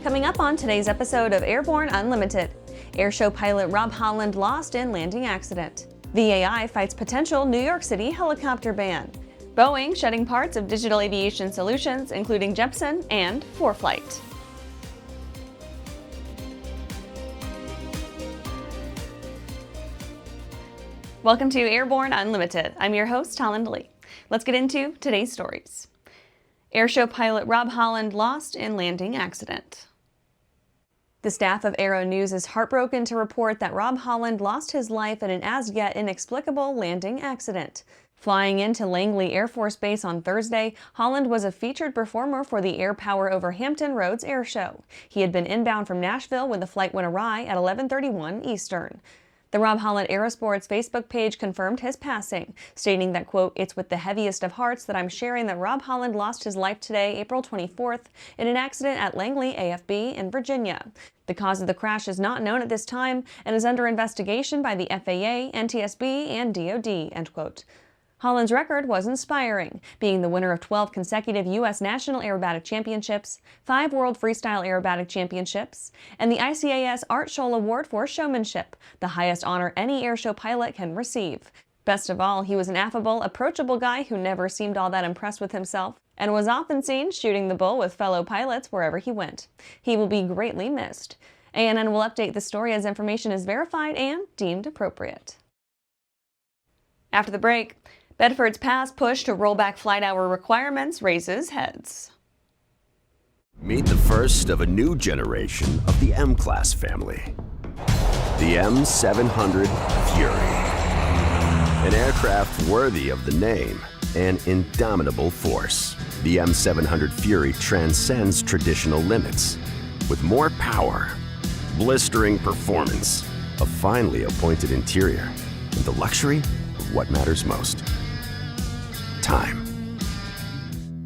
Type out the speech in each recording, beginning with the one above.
Coming up on today's episode of Airborne-Unlimited, airshow pilot Rob Holland lost in landing accident. VAI fights potential New York City helicopter ban. Boeing shedding parts of Digital Aviation Solutions, including Jeppesen and ForeFlight. Welcome to Airborne Unlimited. I'm your host, Holland Lee. Let's get into today's stories. Airshow pilot Rob Holland lost in landing accident. The staff of Aero-News is heartbroken to report that Rob Holland lost his life in an as-yet inexplicable landing accident. Flying into Langley Air Force Base on Thursday, Holland was a featured performer for the Air Power over Hampton Roads Air Show. He had been inbound from Nashville when the flight went awry at 11:31 Eastern. The Rob Holland Aerosports Facebook page confirmed his passing, stating that, quote, "It's with the heaviest of hearts that I'm sharing that Rob Holland lost his life today, April 24th, in an accident at Langley AFB in Virginia. The cause of the crash is not known at this time and is under investigation by the FAA, NTSB, and DoD," end quote. Holland's record was inspiring, being the winner of 12 consecutive U.S. National Aerobatic Championships, 5 World Freestyle Aerobatic Championships, and the ICAS Art Scholl Award for Showmanship, the highest honor any airshow pilot can receive. Best of all, he was an affable, approachable guy who never seemed all that impressed with himself, and was often seen shooting the bull with fellow pilots wherever he went. He will be greatly missed. ANN will update the story as information is verified and deemed appropriate. After the break, Bedford's past push to roll back flight hour requirements raises heads. Meet the first of a new generation of the M-Class family. The M700 Fury. An aircraft worthy of the name, an indomitable force. The M700 Fury transcends traditional limits. With more power, blistering performance, a finely appointed interior, and the luxury of what matters most. Time.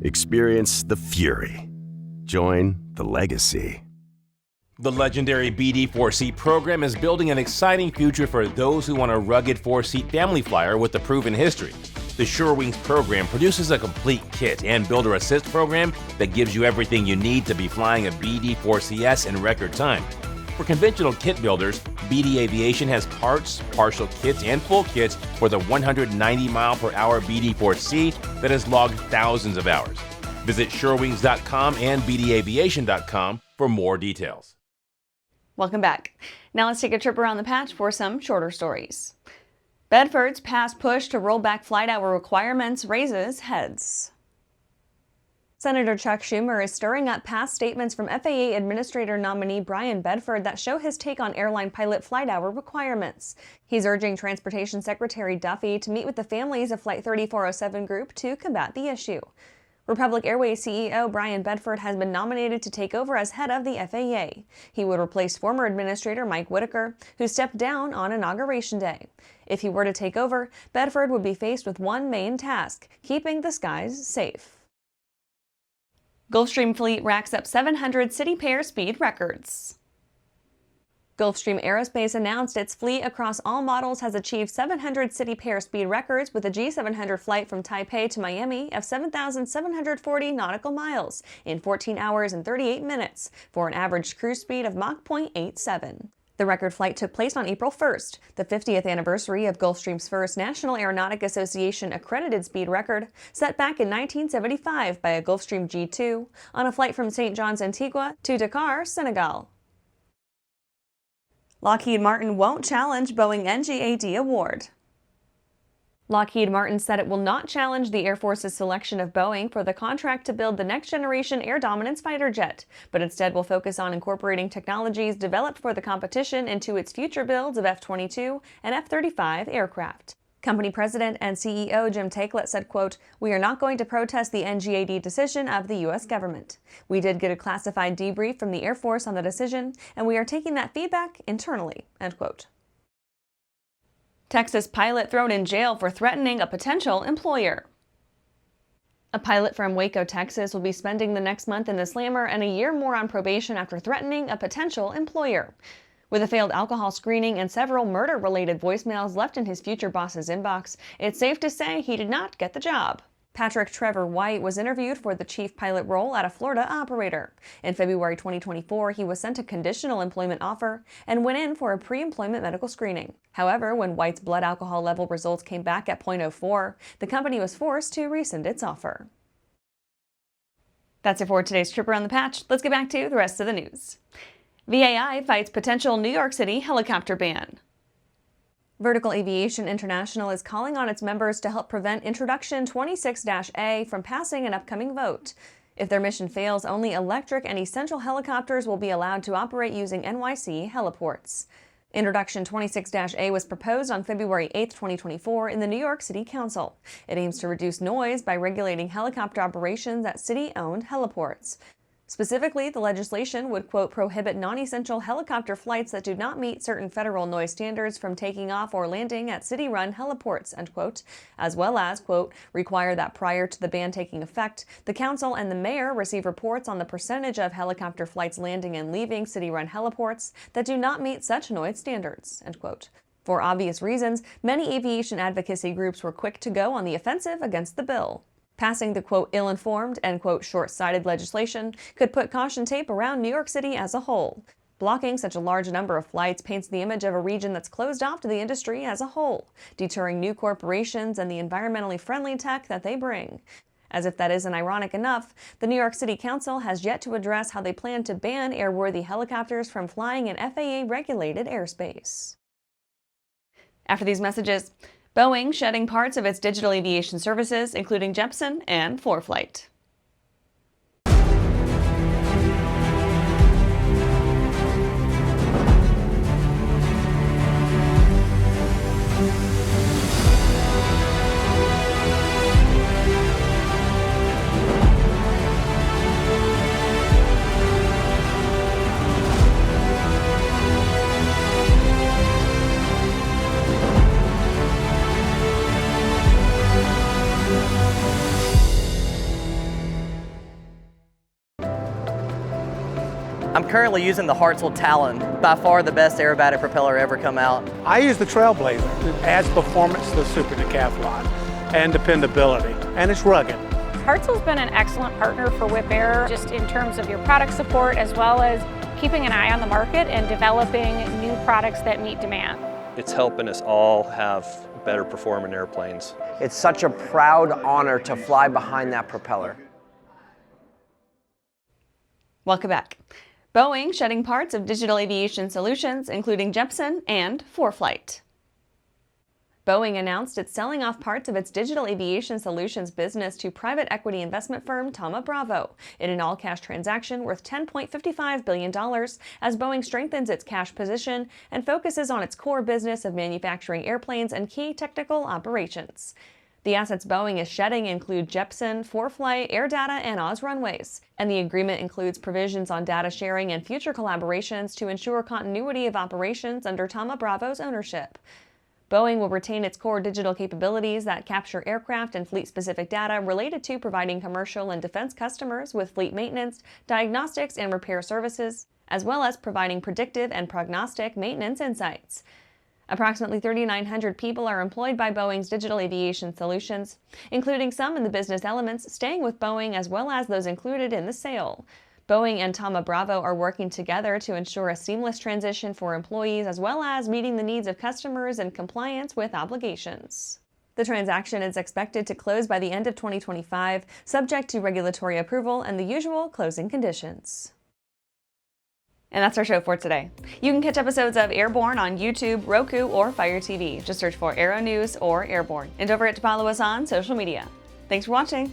Experience the Fury. Join the legacy. The legendary BD4C program is building an exciting future for those who want a rugged 4-seat family flyer with a proven history. The SureWings program produces a complete kit and builder assist program that gives you everything you need to be flying a BD4CS in record time. For conventional kit builders, BD Aviation has parts, partial kits, and full kits for the 190-mile-per-hour BD4C that has logged thousands of hours. Visit SureWings.com and BDAviation.com for more details. Welcome back. Now let's take a trip around the patch for some shorter stories. Bedford's past push to roll back flight hour requirements raises heads. Senator Chuck Schumer is stirring up past statements from FAA Administrator nominee Brian Bedford that show his take on airline pilot flight hour requirements. He's urging Transportation Secretary Duffy to meet with the families of Flight 3407 group to combat the issue. Republic Airways CEO Brian Bedford has been nominated to take over as head of the FAA. He would replace former Administrator Mike Whitaker, who stepped down on Inauguration Day. If he were to take over, Bedford would be faced with one main task: keeping the skies safe. Gulfstream fleet racks up 700 city pair speed records. Gulfstream Aerospace announced its fleet across all models has achieved 700 city pair speed records with a G700 flight from Taipei to Miami of 7,740 nautical miles in 14 hours and 38 minutes for an average cruise speed of Mach 0.87. The record flight took place on April 1st, the 50th anniversary of Gulfstream's first National Aeronautic Association accredited speed record, set back in 1975 by a Gulfstream G2 on a flight from St. John's, Antigua to Dakar, Senegal. Lockheed Martin won't challenge Boeing NGAD award. Lockheed Martin said it will not challenge the Air Force's selection of Boeing for the contract to build the next-generation air dominance fighter jet, but instead will focus on incorporating technologies developed for the competition into its future builds of F-22 and F-35 aircraft. Company president and CEO Jim Taiclet said, quote, "We are not going to protest the NGAD decision of the U.S. government. We did get a classified debrief from the Air Force on the decision, and we are taking that feedback internally," end quote. Texas pilot thrown in jail for threatening a potential employer. A pilot from Waco, Texas will be spending the next month in the slammer and a year more on probation after threatening a potential employer. With a failed alcohol screening and several murder-related voicemails left in his future boss's inbox, it's safe to say he did not get the job. Patrick Trevor White was interviewed for the chief pilot role at a Florida operator. In February 2024, he was sent a conditional employment offer and went in for a pre-employment medical screening. However, when White's blood alcohol level results came back at 0.04, the company was forced to rescind its offer. That's it for today's trip around the patch. Let's get back to the rest of the news. VAI fights potential New York City helicopter ban. Vertical Aviation International is calling on its members to help prevent Introduction 26-A from passing an upcoming vote. If their mission fails, only electric and essential helicopters will be allowed to operate using NYC heliports. Introduction 26-A was proposed on February 8, 2024 in the New York City Council. It aims to reduce noise by regulating helicopter operations at city-owned heliports. Specifically, the legislation would, quote, prohibit non-essential helicopter flights that do not meet certain federal noise standards from taking off or landing at city-run heliports, end quote, as well as, quote, require that prior to the ban taking effect, the council and the mayor receive reports on the percentage of helicopter flights landing and leaving city-run heliports that do not meet such noise standards, end quote. For obvious reasons, many aviation advocacy groups were quick to go on the offensive against the bill. Passing the, quote, ill-informed and, quote, short-sighted legislation could put caution tape around New York City as a whole. Blocking such a large number of flights paints the image of a region that's closed off to the industry as a whole, deterring new corporations and the environmentally friendly tech that they bring. As if that isn't ironic enough, the New York City Council has yet to address how they plan to ban airworthy helicopters from flying in FAA-regulated airspace. After these messages, Boeing shedding parts of its digital aviation services, including Jeppesen and ForeFlight. I'm currently using the Hartzell Talon, by far the best aerobatic propeller ever come out. I use the Trailblazer. It adds performance to the Super Decathlon and dependability, and it's rugged. Hartzell's been an excellent partner for Whip Air, just in terms of your product support as well as keeping an eye on the market and developing new products that meet demand. It's helping us all have better performing airplanes. It's such a proud honor to fly behind that propeller. Welcome back. Boeing shedding parts of Digital Aviation Solutions, including Jeppesen and ForeFlight. Boeing announced it's selling off parts of its Digital Aviation Solutions business to private equity investment firm Thoma Bravo in an all-cash transaction worth $10.55 billion as Boeing strengthens its cash position and focuses on its core business of manufacturing airplanes and key technical operations. The assets Boeing is shedding include Jeppesen, ForeFlight, AerData, and OzRunways, and the agreement includes provisions on data sharing and future collaborations to ensure continuity of operations under Thoma Bravo's ownership. Boeing will retain its core digital capabilities that capture aircraft and fleet-specific data related to providing commercial and defense customers with fleet maintenance, diagnostics, and repair services, as well as providing predictive and prognostic maintenance insights. Approximately 3,900 people are employed by Boeing's Digital Aviation Solutions, including some in the business elements staying with Boeing as well as those included in the sale. Boeing and Thoma Bravo are working together to ensure a seamless transition for employees as well as meeting the needs of customers and compliance with obligations. The transaction is expected to close by the end of 2025, subject to regulatory approval and the usual closing conditions. And that's our show for today. You can catch episodes of Airborne on YouTube, Roku, or Fire TV. Just search for Aero-News or Airborne. And don't forget to follow us on social media. Thanks for watching.